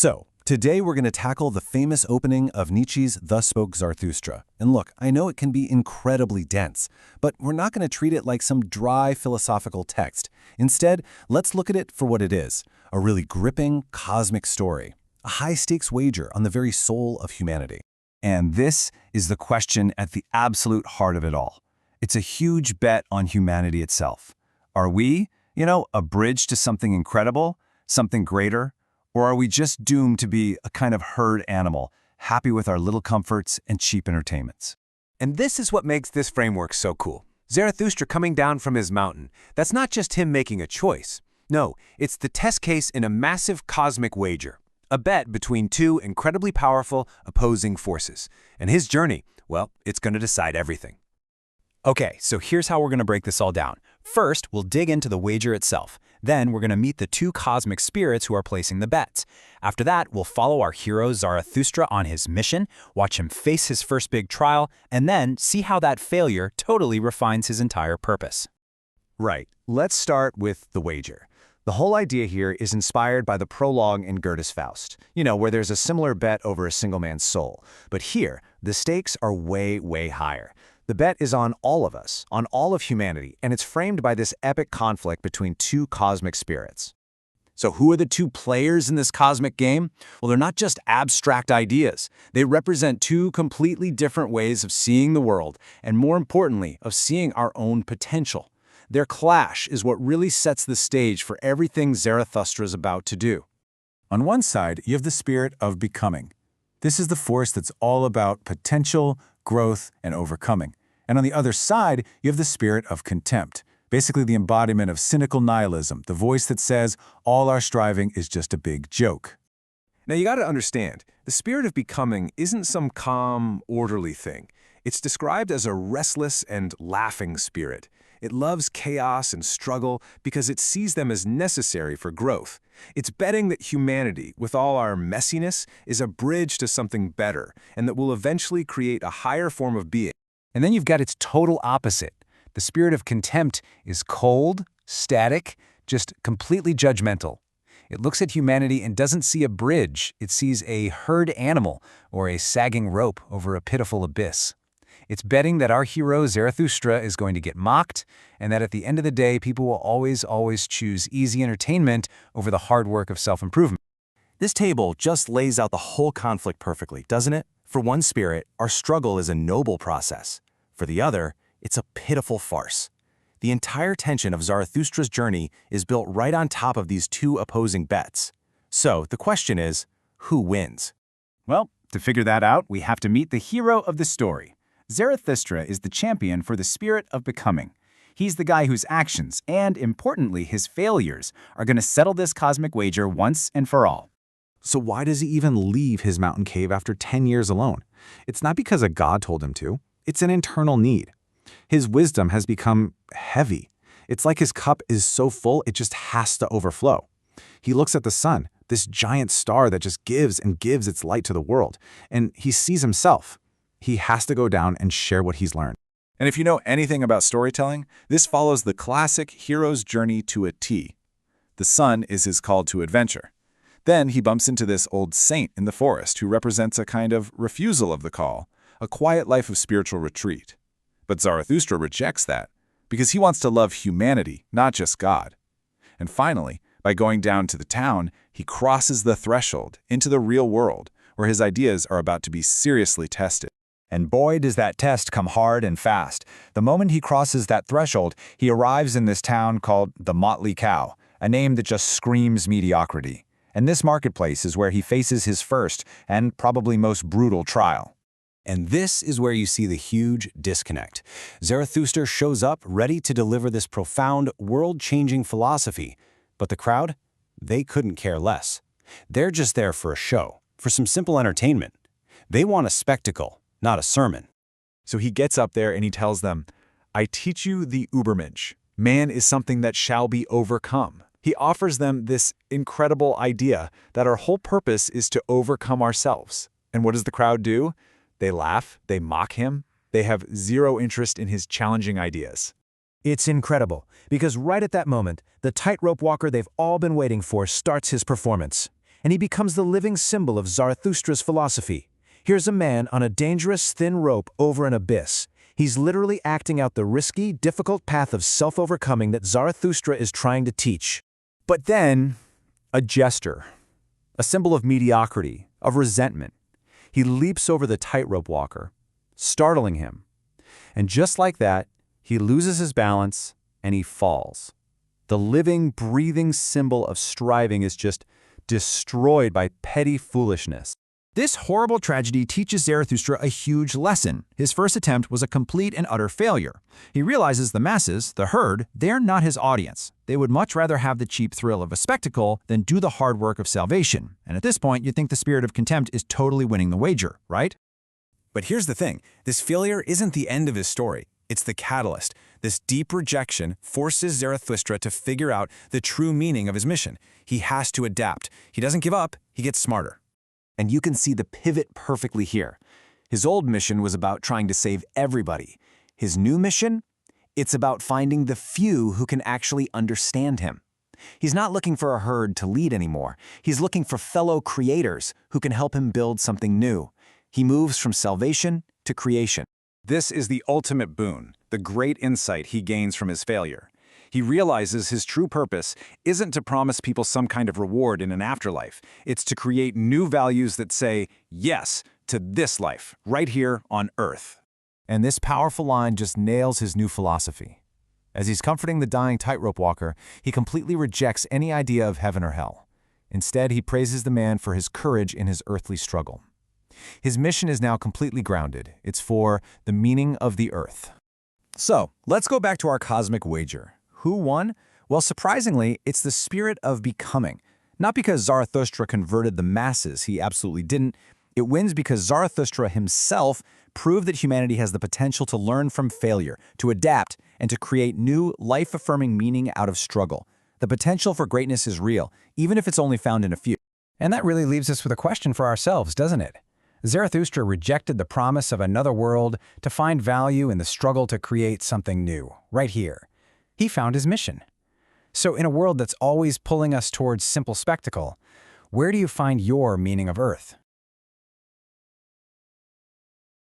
So, today we're going to tackle the famous opening of Nietzsche's Thus Spoke Zarathustra. And look, I know it can be incredibly dense, but we're not going to treat it like some dry philosophical text. Instead, let's look at it for what it is, a really gripping cosmic story, a high-stakes wager on the very soul of humanity. And this is the question at the absolute heart of it all. It's a huge bet on humanity itself. Are we, a bridge to something incredible, something greater? Or are we just doomed to be a kind of herd animal, happy with our little comforts and cheap entertainments? And this is what makes this framework so cool. Zarathustra coming down from his mountain, that's not just him making a choice. No, it's the test case in a massive cosmic wager. A bet between two incredibly powerful, opposing forces. And his journey, well, it's going to decide everything. Okay, so here's how we're going to break this all down. First, we'll dig into the wager itself. Then we're going to meet the two cosmic spirits who are placing the bets. After that, we'll follow our hero Zarathustra on his mission, watch him face his first big trial, and then see how that failure totally refines his entire purpose. Right. Let's start with the wager. The whole idea here is inspired by the prologue in Goethe's Faust, where there's a similar bet over a single man's soul. But here, the stakes are way, way higher. The bet is on all of us, on all of humanity, and it's framed by this epic conflict between two cosmic spirits. So who are the two players in this cosmic game? Well, they're not just abstract ideas. They represent two completely different ways of seeing the world, and more importantly, of seeing our own potential. Their clash is what really sets the stage for everything Zarathustra is about to do. On one side, you have the spirit of becoming. This is the force that's all about potential, growth, and overcoming. And on the other side, you have the spirit of contempt, basically the embodiment of cynical nihilism, the voice that says all our striving is just a big joke. Now you got to understand, the spirit of becoming isn't some calm, orderly thing. It's described as a restless and laughing spirit. It loves chaos and struggle because it sees them as necessary for growth. It's betting that humanity, with all our messiness, is a bridge to something better, and that will eventually create a higher form of being. And then you've got its total opposite. The spirit of contempt is cold, static, just completely judgmental. It looks at humanity and doesn't see a bridge. It sees a herd animal or a sagging rope over a pitiful abyss. It's betting that our hero Zarathustra is going to get mocked, and that at the end of the day, people will always choose easy entertainment over the hard work of self-improvement. This table just lays out the whole conflict perfectly, doesn't it? For one spirit, our struggle is a noble process. For the other, it's a pitiful farce. The entire tension of Zarathustra's journey is built right on top of these two opposing bets. So the question is, who wins? Well, to figure that out, we have to meet the hero of the story. Zarathustra is the champion for the spirit of becoming. He's the guy whose actions, and importantly his failures, are going to settle this cosmic wager once and for all. So why does he even leave his mountain cave after 10 years alone? It's not because a god told him to. It's an internal need. His wisdom has become heavy. It's like his cup is so full it just has to overflow. He looks at the sun, this giant star that just gives and gives its light to the world, and he sees himself. He has to go down and share what he's learned. And if you know anything about storytelling, this follows the classic hero's journey to a T. The sun is his call to adventure. Then he bumps into this old saint in the forest who represents a kind of refusal of the call, a quiet life of spiritual retreat. But Zarathustra rejects that because he wants to love humanity, not just God. And finally, by going down to the town, he crosses the threshold into the real world, where his ideas are about to be seriously tested. And boy, does that test come hard and fast. The moment he crosses that threshold, he arrives in this town called the Motley Cow, a name that just screams mediocrity. And this marketplace is where he faces his first and probably most brutal trial. And this is where you see the huge disconnect. Zarathustra shows up ready to deliver this profound, world-changing philosophy, but the crowd, they couldn't care less. They're just there for a show, for some simple entertainment. They want a spectacle, not a sermon. So he gets up there and he tells them, I teach you the Übermensch. Man is something that shall be overcome. He offers them this incredible idea that our whole purpose is to overcome ourselves. And what does the crowd do? They laugh, they mock him, they have zero interest in his challenging ideas. It's incredible, because right at that moment, the tightrope walker they've all been waiting for starts his performance. and he becomes the living symbol of Zarathustra's philosophy. Here's a man on a dangerous, thin rope over an abyss. He's literally acting out the risky, difficult path of self-overcoming that Zarathustra is trying to teach. But then, a jester, a symbol of mediocrity, of resentment. He leaps over the tightrope walker, startling him. And just like that, he loses his balance and he falls. The living, breathing symbol of striving is just destroyed by petty foolishness. This horrible tragedy teaches Zarathustra a huge lesson. His first attempt was a complete and utter failure. He realizes the masses, the herd, they're not his audience. They would much rather have the cheap thrill of a spectacle than do the hard work of salvation. And at this point, you'd think the spirit of contempt is totally winning the wager, right? But here's the thing. This failure isn't the end of his story. It's the catalyst. This deep rejection forces Zarathustra to figure out the true meaning of his mission. He has to adapt. He doesn't give up. He gets smarter. And you can see the pivot perfectly here. His old mission was about trying to save everybody. His new mission? It's about finding the few who can actually understand him. He's not looking for a herd to lead anymore. He's looking for fellow creators who can help him build something new. He moves from salvation to creation. This is the ultimate boon, the great insight he gains from his failure. He realizes his true purpose isn't to promise people some kind of reward in an afterlife. It's to create new values that say yes to this life, right here on Earth. And this powerful line just nails his new philosophy. As he's comforting the dying tightrope walker, he completely rejects any idea of heaven or hell. Instead, he praises the man for his courage in his earthly struggle. His mission is now completely grounded. It's for the meaning of the earth. So, let's go back to our cosmic wager. Who won? Well, surprisingly, it's the spirit of becoming. Not because Zarathustra converted the masses, he absolutely didn't. It wins because Zarathustra himself proved that humanity has the potential to learn from failure, to adapt, and to create new, life-affirming meaning out of struggle. The potential for greatness is real, even if it's only found in a few. And that really leaves us with a question for ourselves, doesn't it? Zarathustra rejected the promise of another world to find value in the struggle to create something new, right here. He found his mission. So in a world that's always pulling us towards simple spectacle, where do you find your meaning of Earth?